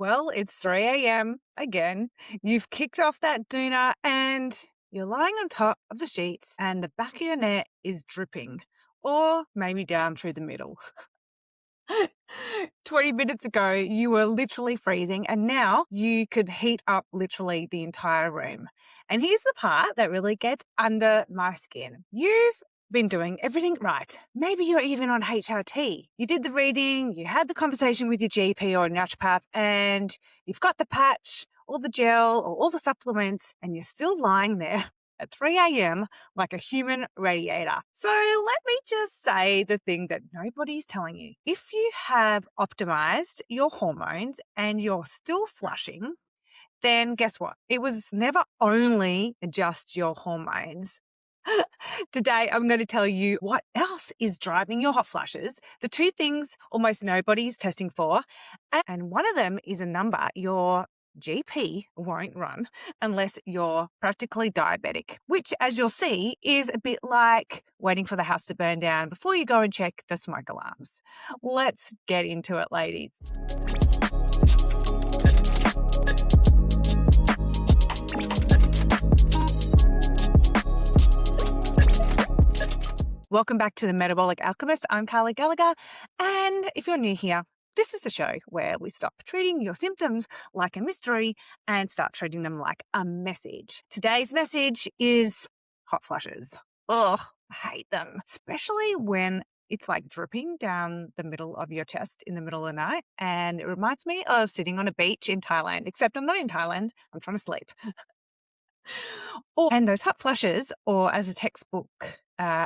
Well, it's 3 a.m. again. You've kicked off that doona and you're lying on top of the sheets and the back of your neck is dripping, or maybe down through the middle. 20 minutes ago, you were literally freezing, and now you could heat up literally the entire room. And here's the part that really gets under my skin. You've been doing everything right. Maybe you're even on HRT. You did the reading, you had the conversation with your GP or Naturopath, and you've got the patch or the gel or all the supplements, and you're still lying there at 3 a.m. like a human radiator. So let me just say the thing that nobody's telling you. If you have optimized your hormones and you're still flushing, then guess what? It was never only just your hormones. Today, I'm going to tell you what else is driving your hot flushes, the two things almost nobody's testing for, and one of them is a number your GP won't run unless you're practically diabetic, which, as you'll see, is a bit like waiting for the house to burn down before you go and check the smoke alarms. Let's get into it, ladies. Welcome back to the Metabolic Alchemist. I'm Gallagher, and if you're new here, this is the show where we stop treating your symptoms like a mystery and start treating them like a message. Today's message is hot flushes. Ugh, I hate them, especially when it's like dripping down the middle of your chest in the middle of the night. And it reminds me of sitting on a beach in Thailand, except I'm not in Thailand. I'm trying to sleep. And those hot flushes, or as a textbook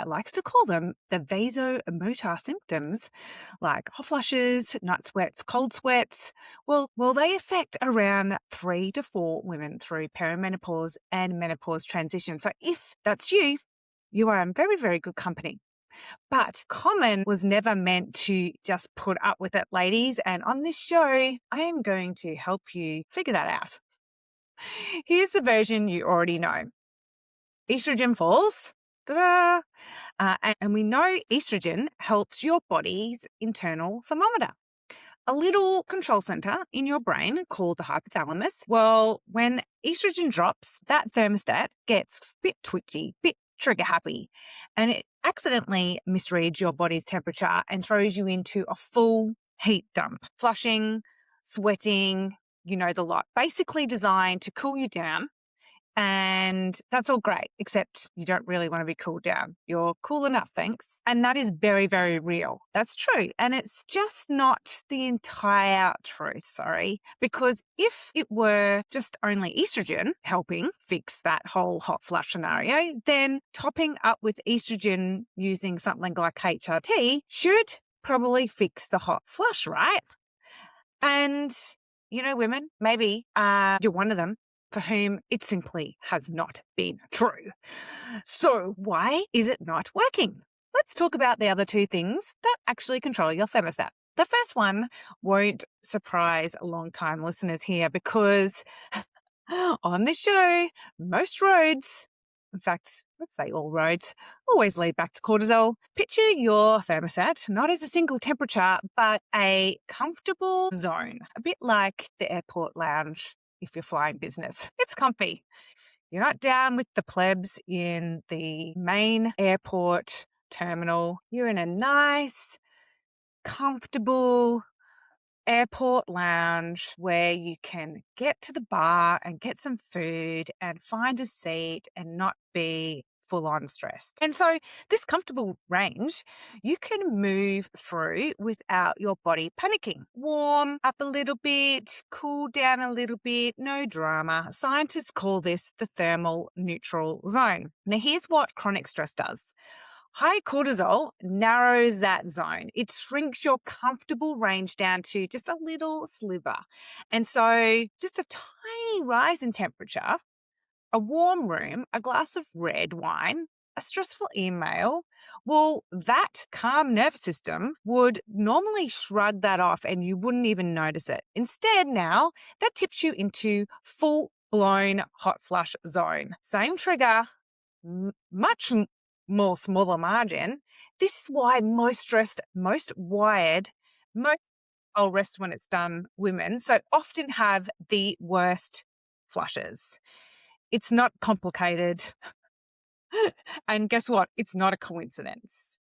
likes to call them, the vasomotor symptoms, like hot flushes, night sweats, cold sweats, well, they affect around 3 to 4 women through perimenopause and menopause transition. So if that's you, you are in very, very good company. But common was never meant to just put up with it, ladies. And on this show, I am going to help you figure that out. Here's the version you already know. Estrogen falls. Ta-da! And we know estrogen helps your body's internal thermometer, a little control center in your brain called the hypothalamus. Well, when estrogen drops, that thermostat gets a bit twitchy, bit trigger happy, and it accidentally misreads your body's temperature and throws you into a full heat dump. Flushing, sweating, you know the lot. Basically designed to cool you down. And that's all great, except you don't really want to be cooled down. You're cool enough, thanks. And that is very, very real. That's true. And it's just not the entire truth, because if it were just only estrogen helping fix that whole hot flush scenario, then topping up with estrogen using something like HRT should probably fix the hot flush, right? And, women, maybe you're one of them for whom it simply has not been true. So why is it not working? Let's talk about the other two things that actually control your thermostat. The first one won't surprise long-time listeners here because on this show, most roads, in fact, let's say all roads, always lead back to cortisol. Picture your thermostat not as a single temperature, but a comfortable zone, a bit like the airport lounge if you're flying business. It's comfy. You're not down with the plebs in the main airport terminal. You're in a nice, comfortable airport lounge where you can get to the bar and get some food and find a seat and not be full on stressed. And so this comfortable range, you can move through without your body panicking. Warm up a little bit, cool down a little bit, no drama. Scientists call this the thermal neutral zone. Now here's what chronic stress does. High cortisol narrows that zone. It shrinks your comfortable range down to just a little sliver. And so just a tiny rise in temperature, a warm room, a glass of red wine, a stressful email, well, that calm nervous system would normally shrug that off and you wouldn't even notice it. Instead, now, that tips you into full-blown hot flush zone. Same trigger, much more smaller margin. This is why most stressed, most wired, most I'll rest when it's done women, so often have the worst flushes. It's not complicated. And guess what? It's not a coincidence.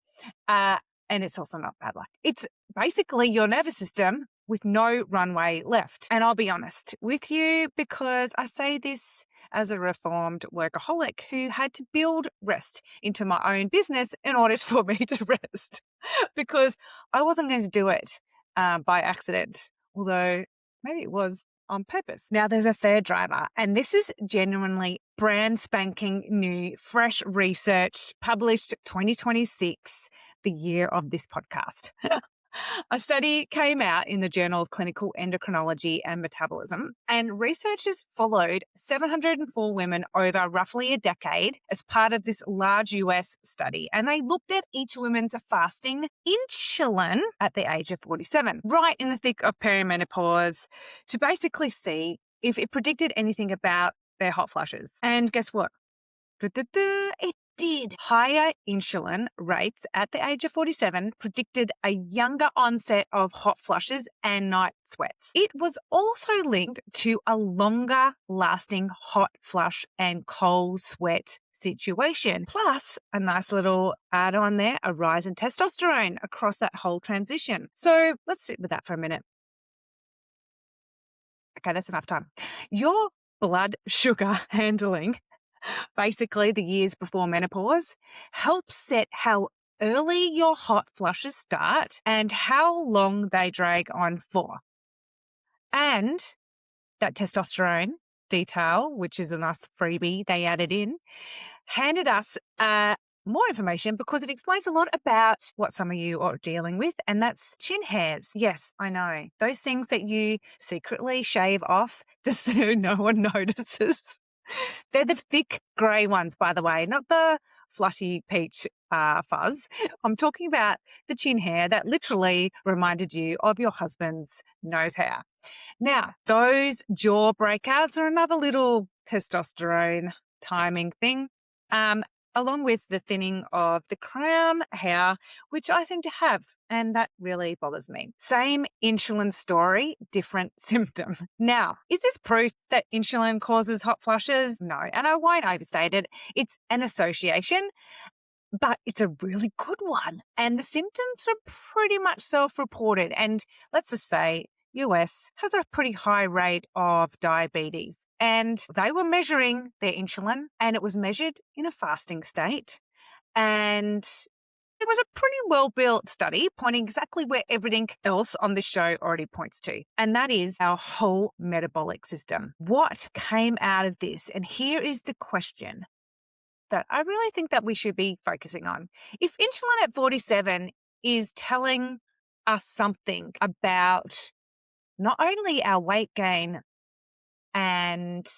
And it's also not bad luck. It's basically your nervous system with no runway left. And I'll be honest with you because I say this as a reformed workaholic who had to build rest into my own business in order for me to rest because I wasn't going to do it by accident, although maybe it was on purpose. Now there's a third driver, and this is genuinely brand spanking new, fresh research published 2026, the year of this podcast. A study came out in the Journal of Clinical Endocrinology and Metabolism, and researchers followed 704 women over roughly a decade as part of this large US study, and they looked at each woman's fasting insulin at the age of 47, right in the thick of perimenopause, to basically see if it predicted anything about their hot flushes. And guess what? It did. Higher insulin rates at the age of 47 predicted a younger onset of hot flushes and night sweats. It was also linked to a longer lasting hot flush and cold sweat situation. Plus, a nice little add on there, a rise in testosterone across that whole transition. So let's sit with that for a minute. Okay, that's enough time. Your blood sugar handling, basically the years before menopause, helps set how early your hot flushes start and how long they drag on for. And that testosterone detail, which is a nice freebie they added in, handed us more information because it explains a lot about what some of you are dealing with, and that's chin hairs. Yes, I know. Those things that you secretly shave off just so no one notices. They're the thick grey ones, by the way, not the fluffy peach fuzz. I'm talking about the chin hair that literally reminded you of your husband's nose hair. Now, those jaw breakouts are another little testosterone timing thing, along with the thinning of the crown hair, which I seem to have, and that really bothers me. Same insulin story, different symptom. Now, is this proof that insulin causes hot flushes? No, and I won't overstate it. It's an association, but it's a really good one. And the symptoms are pretty much self-reported. And let's just say US has a pretty high rate of diabetes, and they were measuring their insulin, and it was measured in a fasting state. And it was a pretty well-built study pointing exactly where everything else on this show already points to, and that is our whole metabolic system. What came out of this? And here is the question that I really think that we should be focusing on. If insulin at 47 is telling us something about not only our weight gain and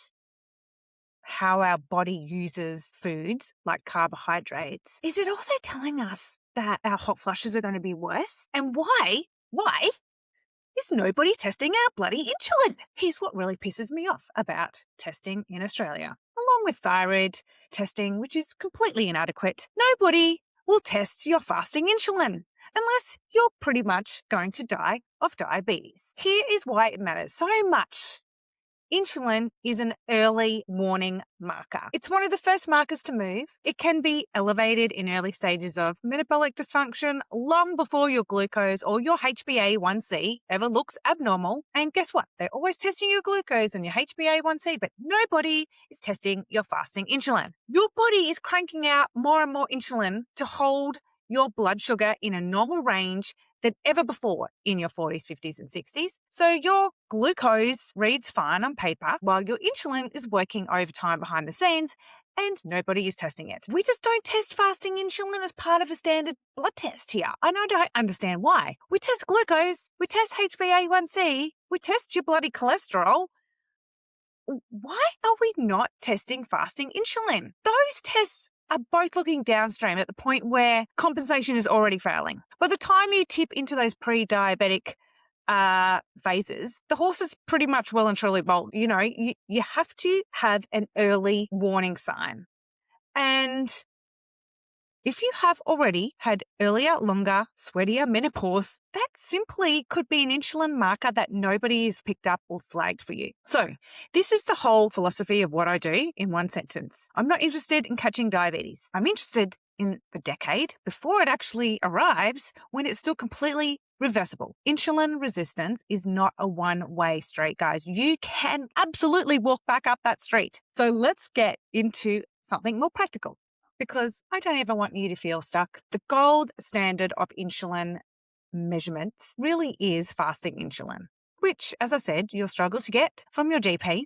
how our body uses foods like carbohydrates, is it also telling us that our hot flushes are going to be worse? And why is nobody testing our bloody insulin? Here's what really pisses me off about testing in Australia. Along with thyroid testing, which is completely inadequate, nobody will test your fasting insulin unless you're pretty much going to die of diabetes. Here is why it matters so much. Insulin is an early warning marker. It's one of the first markers to move. It can be elevated in early stages of metabolic dysfunction long before your glucose or your HbA1c ever looks abnormal. And guess what? They're always testing your glucose and your HbA1c, but nobody is testing your fasting insulin. Your body is cranking out more and more insulin to hold your blood sugar in a normal range than ever before in your 40s, 50s, and 60s. So your glucose reads fine on paper while your insulin is working overtime behind the scenes and nobody is testing it. We just don't test fasting insulin as part of a standard blood test here. And I don't understand why. We test glucose, we test HbA1c, we test your bloody cholesterol. Why are we not testing fasting insulin? Those tests are both looking downstream at the point where compensation is already failing. By the time you tip into those pre-diabetic phases, the horse is pretty much well and truly bolt. You know, you have to have an early warning sign. And If you have already had earlier, longer, sweatier menopause, that simply could be an insulin marker that nobody has picked up or flagged for you. So, this is the whole philosophy of what I do in one sentence. I'm not interested in catching diabetes. I'm interested in the decade before it actually arrives when it's still completely reversible. Insulin resistance is not a one-way street, guys. You can absolutely walk back up that street. So let's get into something more practical, because I don't ever want you to feel stuck. The gold standard of insulin measurements really is fasting insulin, which, as I said, you'll struggle to get from your GP.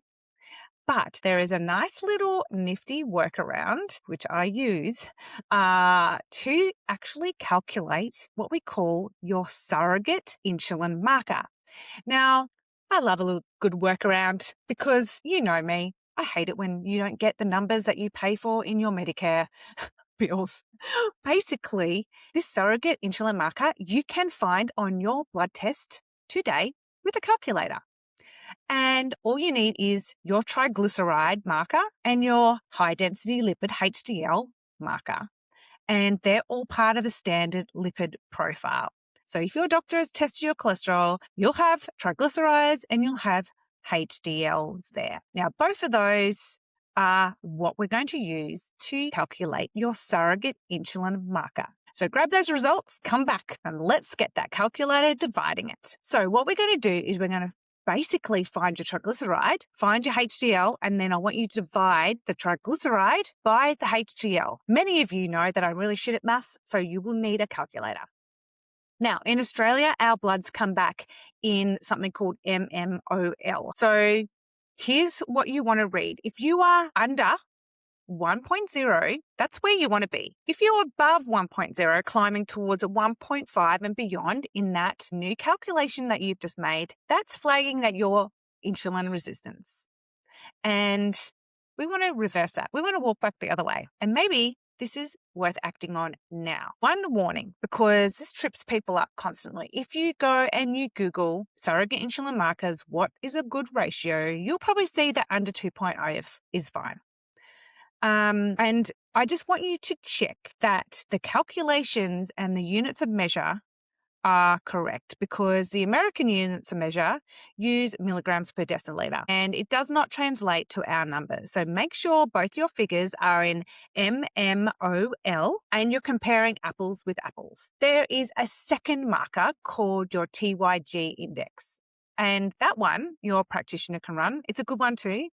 But there is a nice little nifty workaround, which I use, to actually calculate what we call your surrogate insulin marker. Now, I love a little good workaround because you know me. I hate it when you don't get the numbers that you pay for in your Medicare bills. Basically, this surrogate insulin marker you can find on your blood test today with a calculator. And all you need is your triglyceride marker and your high-density lipid HDL marker. And they're all part of a standard lipid profile. So if your doctor has tested your cholesterol, you'll have triglycerides and you'll have HDLs there. Now, both of those are what we're going to use to calculate your surrogate insulin marker. So grab those results, come back, and let's get that calculator dividing it. So what we're going to do is we're going to basically find your triglyceride, find your HDL, and then I want you to divide the triglyceride by the HDL. Many of you know that I'm really shit at maths, so you will need a calculator. Now, in Australia, our bloods come back in something called mmol. So here's what you want to read. If you are under 1.0, that's where you want to be. If you're above 1.0, climbing towards a 1.5 and beyond in that new calculation that you've just made, that's flagging that you're insulin resistance. And we want to reverse that. We want to walk back the other way. And maybe this is worth acting on now. One warning, because this trips people up constantly. If you go and you Google surrogate insulin markers, what is a good ratio, you'll probably see that under 2.0 is fine. And I just want you to check that the calculations and the units of measure are correct, because the American units of measure use milligrams per deciliter and it does not translate to our numbers. So make sure both your figures are in mmol and you're comparing apples with apples. There is a second marker called your TYG index, and that one your practitioner can run. It's a good one too,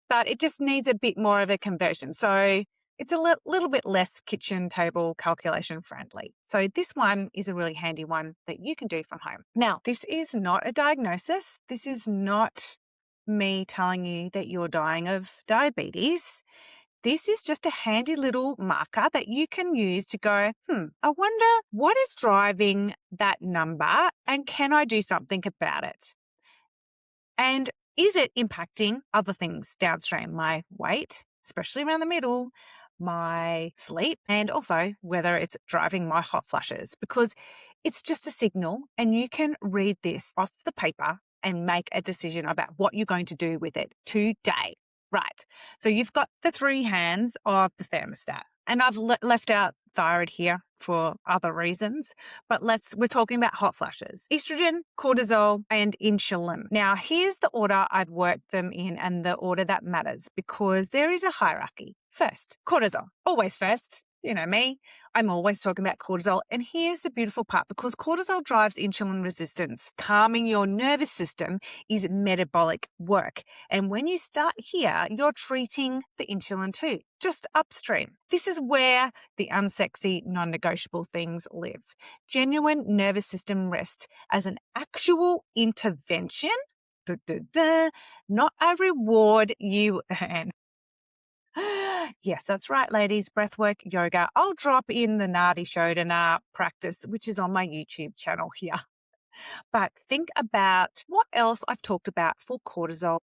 but it just needs a bit more of a conversion. So it's a little bit less kitchen table calculation friendly. So this one is a really handy one that you can do from home. Now, this is not a diagnosis. This is not me telling you that you're dying of diabetes. This is just a handy little marker that you can use to go, I wonder what is driving that number and can I do something about it? And is it impacting other things downstream? My weight, especially around the middle, my sleep, and also whether it's driving my hot flushes, because it's just a signal and you can read this off the paper and make a decision about what you're going to do with it today. Right. So you've got the three hands of the thermostat, and I've left out thyroid here for other reasons, but we're talking about hot flushes: estrogen, cortisol, and insulin. Now, here's the order I've worked them in and the order that matters, because there is a hierarchy. First, cortisol, always first. You know me, I'm always talking about cortisol. And here's the beautiful part, because cortisol drives insulin resistance. Calming your nervous system is metabolic work. And when you start here, you're treating the insulin too, just upstream. This is where the unsexy, non-negotiable things live. Genuine nervous system rest as an actual intervention, not a reward you earn. Yes, that's right, ladies. Breathwork, yoga. I'll drop in the Nadi Shodhana practice, which is on my YouTube channel here. But think about what else I've talked about for cortisol.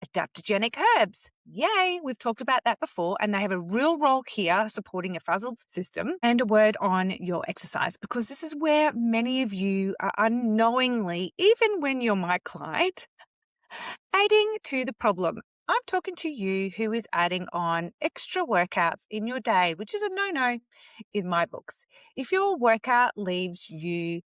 Adaptogenic herbs. Yay, we've talked about that before, and they have a real role here supporting your frazzled system. And a word on your exercise, because this is where many of you are unknowingly, even when you're my client, adding to the problem. I'm talking to you who is adding on extra workouts in your day, which is a no-no in my books. If your workout leaves you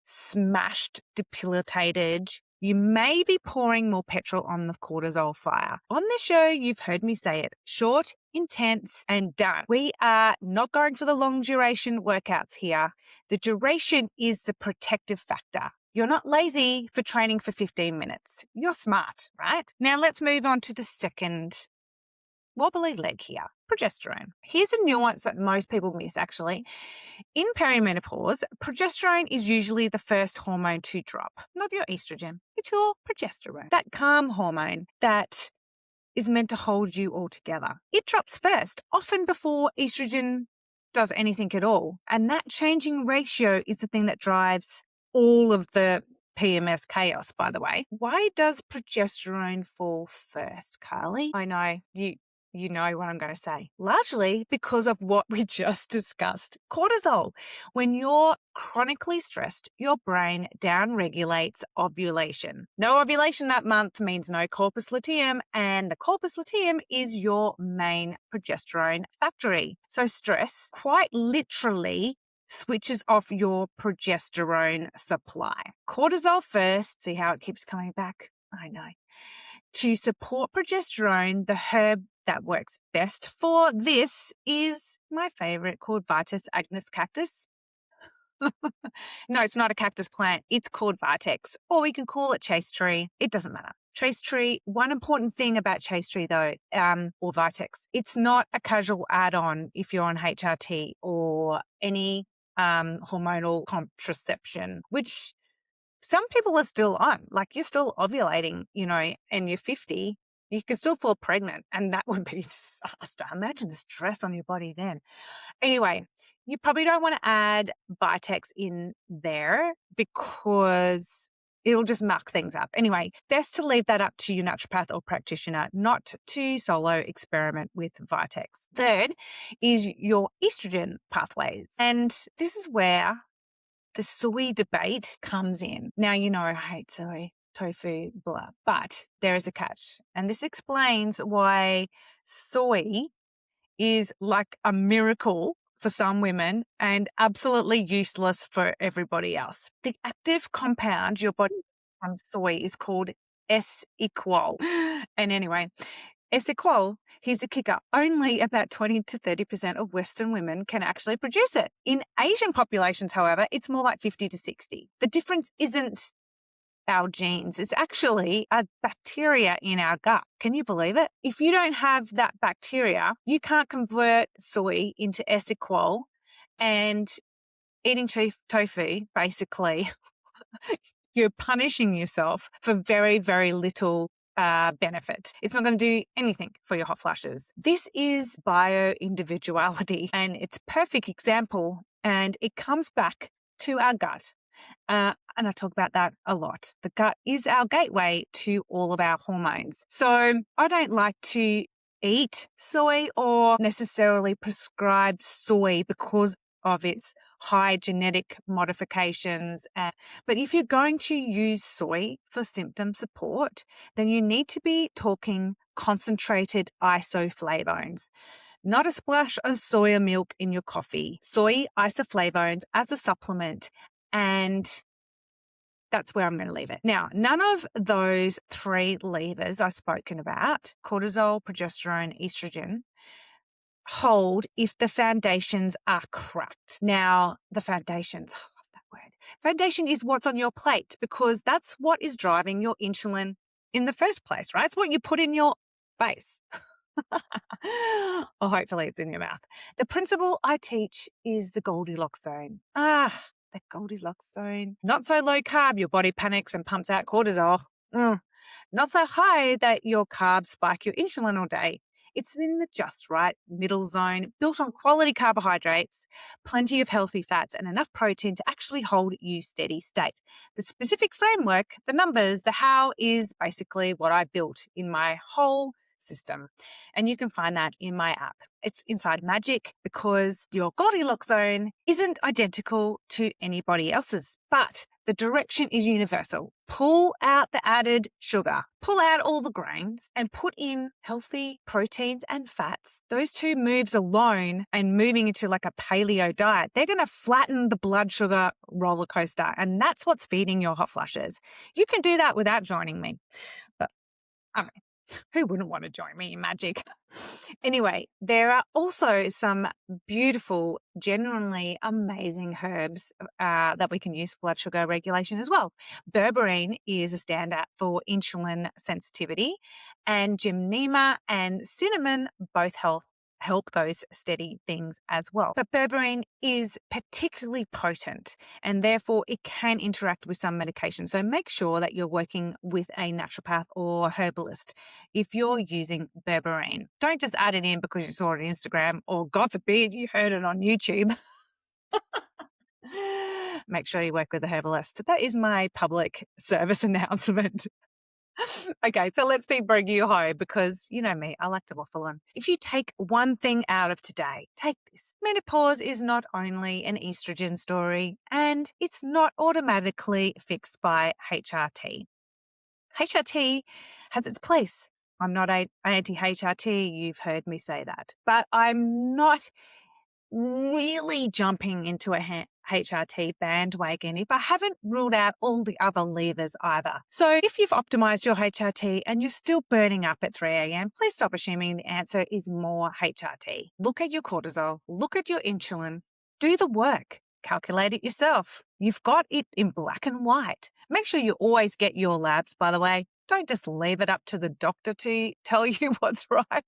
smashed, debilitated, you may be pouring more petrol on the cortisol fire. On this show, you've heard me say it: short, intense, and done. We are not going for the long duration workouts here. The duration is the protective factor. You're not lazy for training for 15 minutes. You're smart, right? Now let's move on to the second wobbly leg here: progesterone. Here's a nuance that most people miss, actually. In perimenopause, progesterone is usually the first hormone to drop. Not your estrogen, it's your progesterone. That calm hormone that is meant to hold you all together. It drops first, often before estrogen does anything at all. And that changing ratio is the thing that drives all of the PMS chaos, by the way. Why does progesterone fall first, Carly? I know, you know what I'm going to say. Largely because of what we just discussed: cortisol. When you're chronically stressed, your brain downregulates ovulation. No ovulation that month means no corpus luteum, and the corpus luteum is your main progesterone factory. So stress quite literally switches off your progesterone supply. Cortisol first. See how it keeps coming back? I know. To support progesterone, the herb that works best for this is my favorite, called Vitis agnus cactus. No, it's not a cactus plant. It's called Vitex, or we can call it chase tree. It doesn't matter. Chase tree. One important thing about chase tree, though, or Vitex, it's not a casual add-on if you're on HRT or any hormonal contraception, which some people are still on. Like, you're still ovulating, and you're 50, you can still fall pregnant, and that would be a disaster. Imagine the stress on your body then. Anyway, you probably don't want to add Vitex in there because it'll just muck things up. Anyway, best to leave that up to your naturopath or practitioner, not to solo experiment with Vitex. Third is your estrogen pathways. And this is where the soy debate comes in. Now, I hate soy, tofu, blah, but there is a catch. And this explains why soy is like a miracle for some women and absolutely useless for everybody else. The active compound your body from soy is called S-equol. And anyway, S-equol, here's the kicker: only about 20 to 30% of Western women can actually produce it. In Asian populations, however, it's more like 50 to 60. The difference isn't our genes. It's actually a bacteria in our gut. Can you believe it? If you don't have that bacteria, you can't convert soy into S-equol, and eating tofu, basically, you're punishing yourself for very, very little benefit. It's not going to do anything for your hot flushes. This is bio-individuality, and it's a perfect example, and it comes back to our gut. And I talk about that a lot. The gut is our gateway to all of our hormones. So I don't like to eat soy or necessarily prescribe soy because of its high genetic modifications. But if you're going to use soy for symptom support, then you need to be talking concentrated isoflavones, not a splash of soya milk in your coffee. Soy isoflavones as a supplement, and that's where I'm going to leave it. Now, none of those three levers I've spoken about, cortisol, progesterone, estrogen, hold if the foundations are cracked. Now, the foundations, I love that word. Foundation is what's on your plate, because that's what is driving your insulin in the first place, right? It's what you put in your face. Or hopefully it's in your mouth. The principle I teach is the Goldilocks zone. The Goldilocks zone. Not so low carb, your body panics and pumps out cortisol. Not so high that your carbs spike your insulin all day. It's in the just right middle zone, built on quality carbohydrates, plenty of healthy fats, and enough protein to actually hold you steady state. The specific framework, the numbers, the how is basically what I built in my whole system. And you can find that in my app. It's Inside Magic, because your Goldilocks zone isn't identical to anybody else's, but The direction is universal. Pull out the added sugar, pull out all the grains, and put in healthy proteins and fats. Those two moves alone and moving into like a paleo diet, they're going to flatten the blood sugar roller coaster. And that's what's feeding your hot flushes. You can do that without joining me. But I mean, who wouldn't want to join me in magic? Anyway, there are also some beautiful, genuinely amazing herbs that we can use for blood sugar regulation as well. Berberine is a standout for insulin sensitivity, and gymnema and cinnamon both help those steady things as well. But berberine is particularly potent and therefore it can interact with some medication. So make sure that you're working with a naturopath or herbalist if you're using berberine. Don't just add it in because you saw it on Instagram or, God forbid, you heard it on YouTube. Make sure you work with a herbalist. That is my public service announcement. Okay, so let's be bring you home because you know me, I like to waffle on. If you take one thing out of today, take this. Menopause is not only an estrogen story and it's not automatically fixed by HRT. HRT has its place. I'm not anti-HRT, you've heard me say that. But I'm not really jumping into a HRT bandwagon if I haven't ruled out all the other levers either. So if you've optimized your HRT and you're still burning up at 3 a.m., please stop assuming the answer is more HRT. Look at your cortisol, look at your insulin, do the work, calculate it yourself. You've got it in black and white. Make sure you always get your labs, by the way. Don't just leave it up to the doctor to tell you what's right.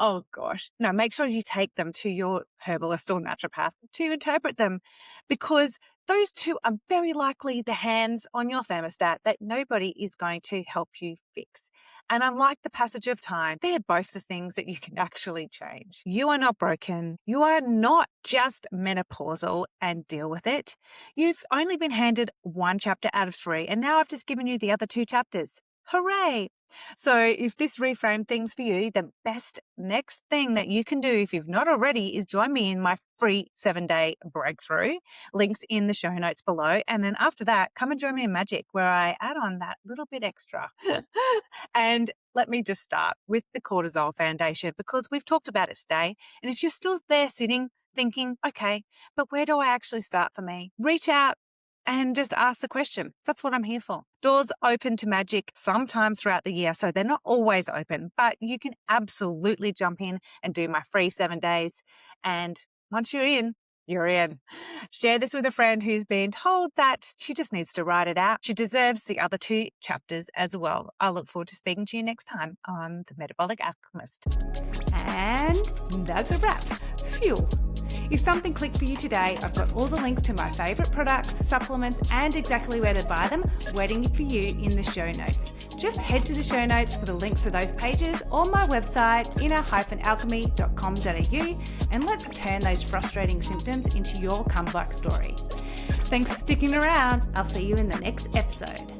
Oh gosh. No, make sure you take them to your herbalist or naturopath to interpret them because those two are very likely the hands on your thermostat that nobody is going to help you fix. And unlike the passage of time, they're both the things that you can actually change. You are not broken. You are not just menopausal and deal with it. You've only been handed one chapter out of 3, and now I've just given you the other 2 chapters. Hooray! So if this reframed things for you, the best next thing that you can do, if you've not already, is join me in my free 7-day breakthrough. Links in the show notes below. And then after that, come and join me in Magic, where I add on that little bit extra. And let me just start with the cortisol foundation because we've talked about it today. And if you're still there sitting thinking, okay, but where do I actually start for me? Reach out and just ask the question. That's what I'm here for. Doors open to Magic sometimes throughout the year, so they're not always open, but you can absolutely jump in and do my free 7 days. And once you're in, you're in. Share this with a friend who's been told that she just needs to write it out. She deserves the other 2 chapters as well. I look forward to speaking to you next time on The Metabolic Alchemist. And that's a wrap. Phew. If something clicked for you today, I've got all the links to my favourite products, supplements, and exactly where to buy them waiting for you in the show notes. Just head to the show notes for the links to those pages or my website, inner-alchemy.com.au, and let's turn those frustrating symptoms into your comeback story. Thanks for sticking around. I'll see you in the next episode.